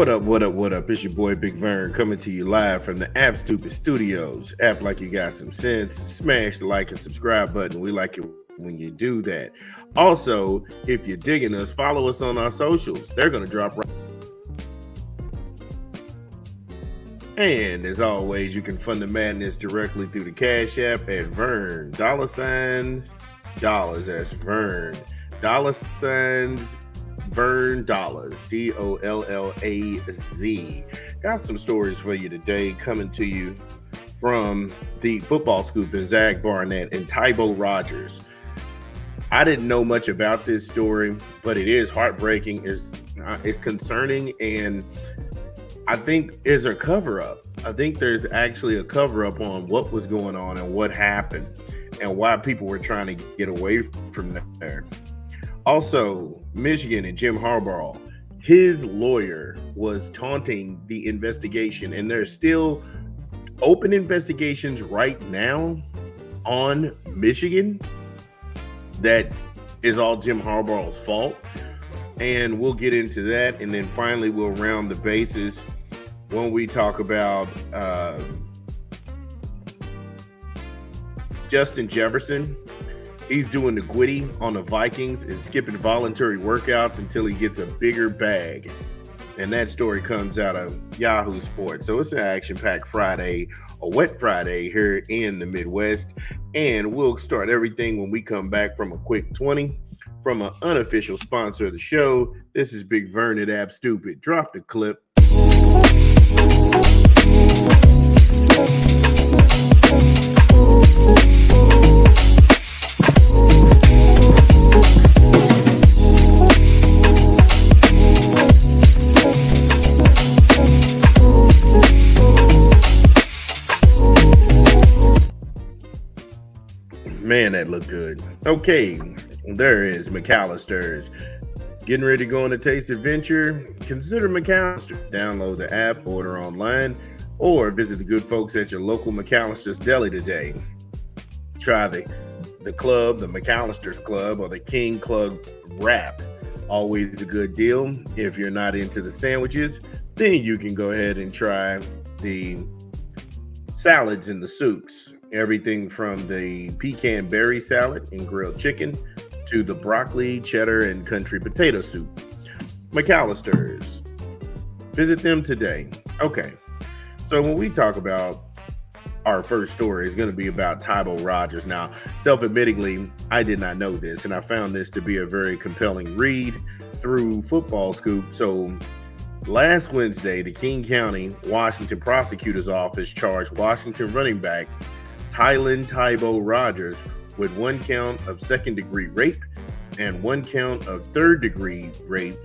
What up, what up, what up? It's your boy Big Vern coming to you live from the App Stupid Studios. App like you got some sense. Smash the like and subscribe button. We like it when you do that. Also, if you're digging us, follow us on our socials. They're going to drop right. And as always, you can fund the madness directly through the Cash App at Vern. $, that's Vern. $, Vern Dollars, DOLLAZ. Got some stories for you today coming to you from the football scoop in Zach Barnett and Tybo Rogers. I didn't know much about this story, but it is heartbreaking. It's concerning, and I think is a cover-up. I think there's actually a cover-up on what was going on and what happened and why people were trying to get away from there. Also, Michigan and Jim Harbaugh, his lawyer was taunting the investigation, and there's still open investigations right now on Michigan that is all Jim Harbaugh's fault. And we'll get into that, and then finally we'll round the bases when we talk about Justin Jefferson. He's doing the Gwitty on the Vikings and skipping voluntary workouts until he gets a bigger bag. And that story comes out of Yahoo Sports. So it's an action-packed Friday, a wet Friday here in the Midwest. And we'll start everything when we come back from a quick 20 from an unofficial sponsor of the show. This is Big Vern at App Stupid. Drop the clip. Man, that looked good. Okay, there is McAllister's. Getting ready to go on a taste adventure? Consider McAllister. Download the app, order online, or visit the good folks at your local McAllister's Deli today. Try the club, the McAllister's Club, or the King Club Wrap. Always a good deal. If you're not into the sandwiches, then you can go ahead and try the salads and the soups. Everything from the pecan berry salad and grilled chicken to the broccoli, cheddar, and country potato soup. McAllister's. Visit them today. Okay, so when we talk about our first story, is going to be about Tybo Rogers. Now, self-admittingly, I did not know this, and I found this to be a very compelling read through Football Scoop. So last Wednesday, the King County, Washington Prosecutor's Office charged Washington running back Tybo Rogers with 1 count of second-degree rape and 1 count of third-degree rape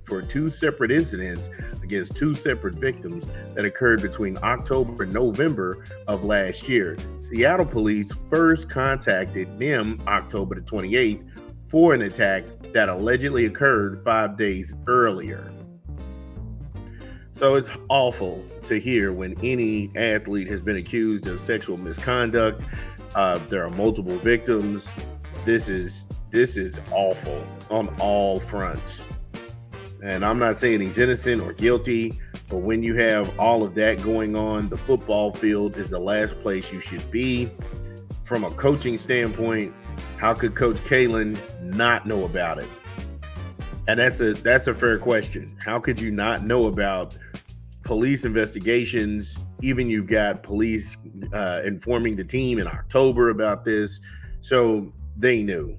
for 2 separate incidents against 2 separate victims that occurred between October and November of last year. Seattle police first contacted them October the 28th for an attack that allegedly occurred 5 days earlier. So it's awful to hear when any athlete has been accused of sexual misconduct. There are multiple victims. This is awful on all fronts. And I'm not saying he's innocent or guilty, but when you have all of that going on, the football field is the last place you should be. From a coaching standpoint, how could Coach Kalen not know about it? And that's a fair question. How could you not know about police investigations? Even you've got police informing the team in October about this. So they knew.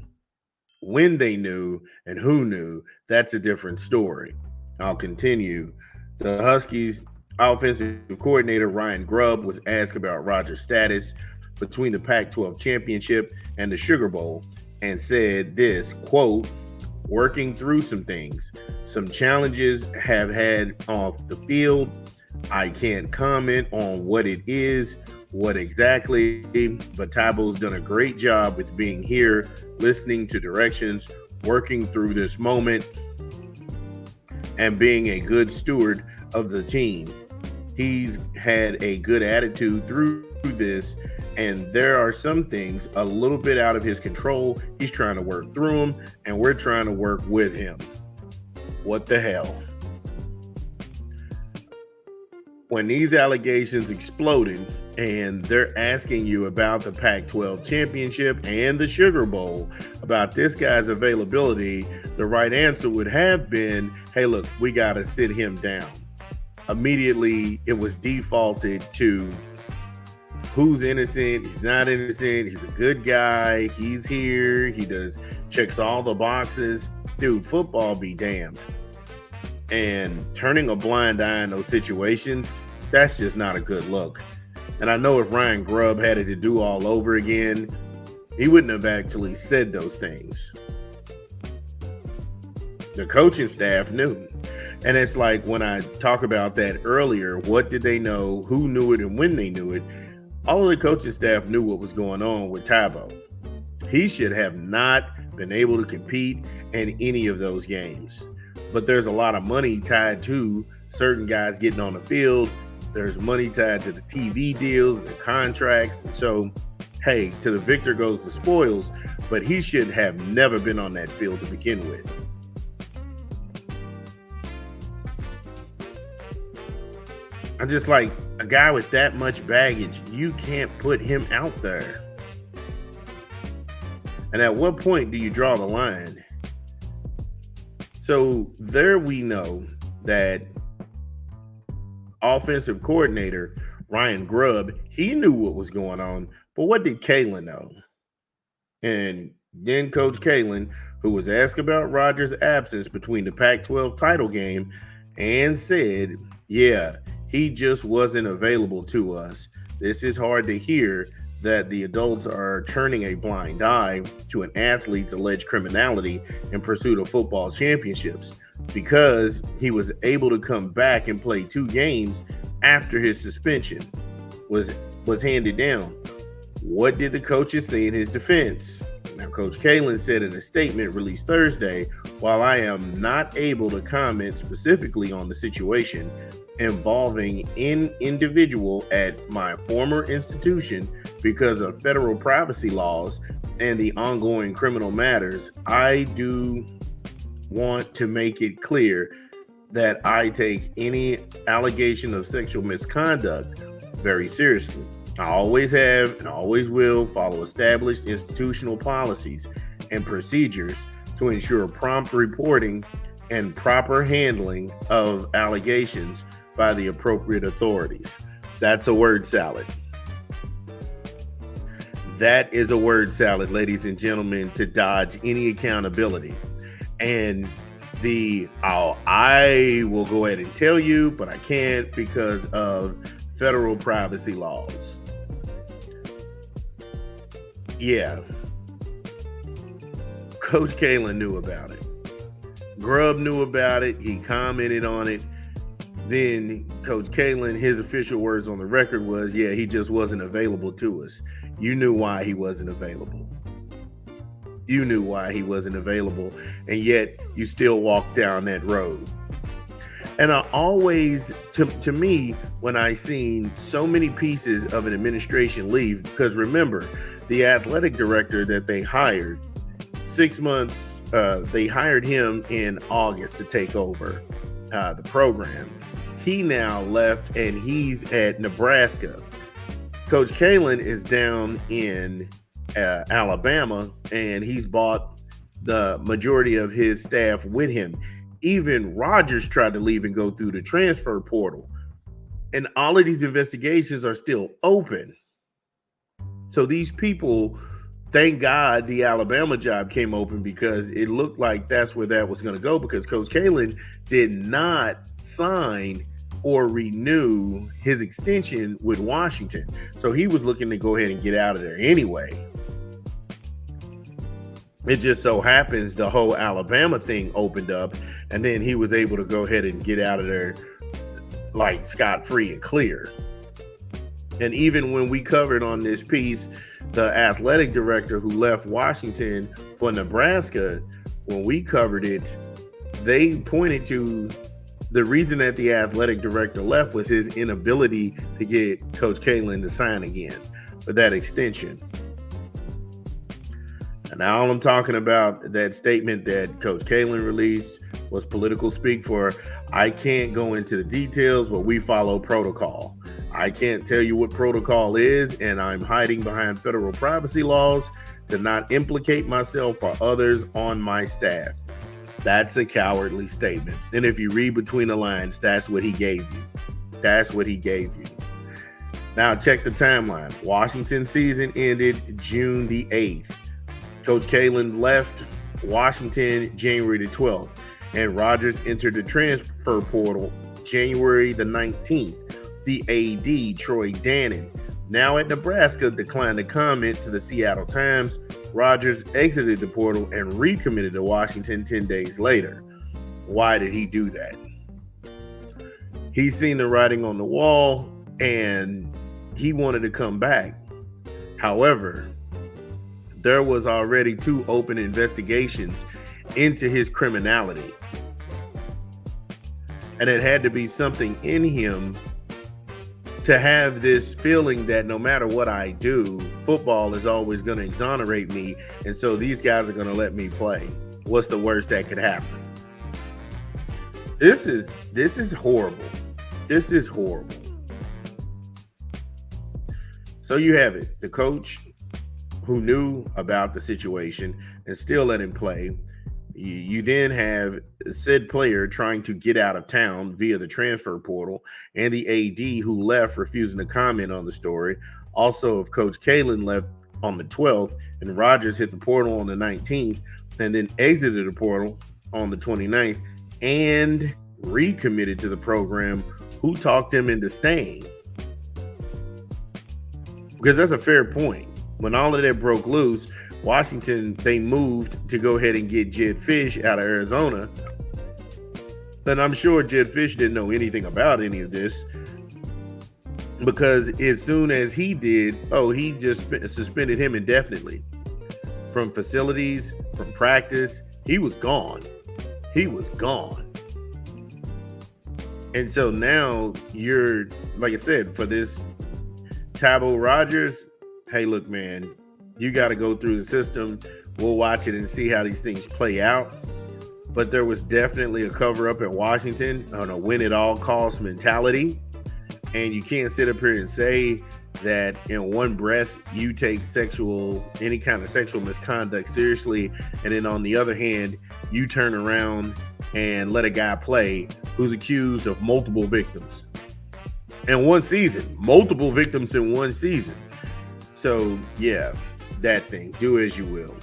When they knew and who knew, that's a different story. I'll continue. The Huskies offensive coordinator Ryan Grubb was asked about Rogers' status between the Pac-12 championship and the Sugar Bowl and said this, quote, "Working through some things. Some challenges have had off the field. I can't comment on what it is, what exactly, but Tybo's done a great job with being here, listening to directions, working through this moment, and being a good steward of the team. He's had a good attitude through this, and there are some things a little bit out of his control. He's trying to work through them, and we're trying to work with him." What the hell? when these allegations exploded and they're asking you about the Pac-12 championship and the Sugar Bowl, about this guy's availability, the right answer would have been, hey, look, we got to sit him down. Immediately, it was defaulted to who's innocent, he's not innocent, he's a good guy, he's here, checks all the boxes. Dude, football be damned. And turning a blind eye in those situations, that's just not a good look. And I know if Ryan Grubb had it to do all over again, he wouldn't have actually said those things. The coaching staff knew. And it's like when I talk about that earlier, what did they know, who knew it, and when they knew it? All of the coaching staff knew what was going on with Tabo. He should have not been able to compete in any of those games. But there's a lot of money tied to certain guys getting on the field. There's money tied to the TV deals, the contracts. And so, hey, to the victor goes the spoils, but he should have never been on that field to begin with. I'm just like, a guy with that much baggage, you can't put him out there. And at what point do you draw the line? So there we know that offensive coordinator Ryan Grubb, he knew what was going on, but what did Kalen know? And then Coach Kalen, who was asked about Rodgers' absence between the Pac-12 title game, and said, yeah, he just wasn't available to us. This is hard to hear, that the adults are turning a blind eye to an athlete's alleged criminality in pursuit of football championships, because he was able to come back and play 2 games after his suspension was handed down. What did the coaches say in his defense? Now, Coach Kalen said in a statement released Thursday, while I am not able to comment specifically on the situation involving an individual at my former institution because of federal privacy laws and the ongoing criminal matters, I do want to make it clear that I take any allegation of sexual misconduct very seriously. I always have and always will follow established institutional policies and procedures to ensure prompt reporting and proper handling of allegations by the appropriate authorities. That's a word salad. That is a word salad, ladies and gentlemen, to dodge any accountability. And I will go ahead and tell you, but I can't because of federal privacy laws. Yeah. Coach Kalen knew about it. Grubb knew about it. He commented on it. Then Coach Kalen, his official words on the record was, yeah, he just wasn't available to us. You knew why he wasn't available. You knew why he wasn't available, and yet you still walked down that road. And I always, to me, when I seen so many pieces of an administration leave, because remember, the athletic director that they hired, 6 months, they hired him in August to take over the program. He now left and he's at Nebraska. Coach Kalen is down in Alabama, and he's bought the majority of his staff with him. Even Rodgers tried to leave and go through the transfer portal. And all of these investigations are still open. So these people, thank God the Alabama job came open, because it looked like that's where that was going to go, because Coach Kalen did not sign or renew his extension with Washington. So he was looking to go ahead and get out of there anyway. It just so happens the whole Alabama thing opened up, and then he was able to go ahead and get out of there like scot-free and clear. And even when we covered on this piece, the athletic director who left Washington for Nebraska, when we covered it, they pointed to the reason that the athletic director left was his inability to get Coach Kalen to sign again for that extension. And now all I'm talking about, that statement that Coach Kalen released, was political speak for I can't go into the details, but we follow protocol. I can't tell you what protocol is, and I'm hiding behind federal privacy laws to not implicate myself or others on my staff. That's a cowardly statement. And if you read between the lines, that's what he gave you. That's what he gave you. Now check the timeline. Washington season ended June the 8th. Coach Kalen left Washington January the 12th, and Rodgers entered the transfer portal January the 19th. The AD, Troy Dannon, now at Nebraska, declined to comment to the Seattle Times. Rodgers exited the portal and recommitted to Washington 10 days later. Why did he do that? He's seen the writing on the wall and he wanted to come back. However, there was already 2 open investigations into his criminality. And it had to be something in him to have this feeling that no matter what I do, football is always going to exonerate me. And so these guys are going to let me play. What's the worst that could happen? This is horrible. This is horrible. So you have it. The coach who knew about the situation and still let him play. You then have said player trying to get out of town via the transfer portal, and the AD who left refusing to comment on the story. Also, if Coach Kalen left on the 12th and Rodgers hit the portal on the 19th and then exited the portal on the 29th and recommitted to the program, who talked him into staying? Because that's a fair point. When all of that broke loose, Washington, they moved to go ahead and get Jed Fish out of Arizona. And I'm sure Jed Fish didn't know anything about any of this, because as soon as he did, he just suspended him indefinitely from facilities, from practice. He was gone. He was gone. And so now you're, like I said, for this Tybo Rodgers, hey, look, man, you got to go through the system. We'll watch it and see how these things play out. But there was definitely a cover up at Washington on a win at all costs mentality. And you can't sit up here and say that in one breath you take any kind of sexual misconduct seriously, and then on the other hand, you turn around and let a guy play who's accused of multiple victims in one season. Multiple victims in one season. So, yeah. That thing, do as you will.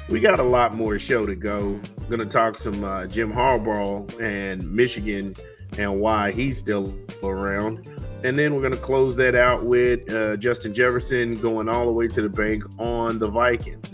We got a lot more show to go. I'm going to talk some Jim Harbaugh and Michigan and why he's still around. And then we're going to close that out with Justin Jefferson going all the way to the bank on the Vikings.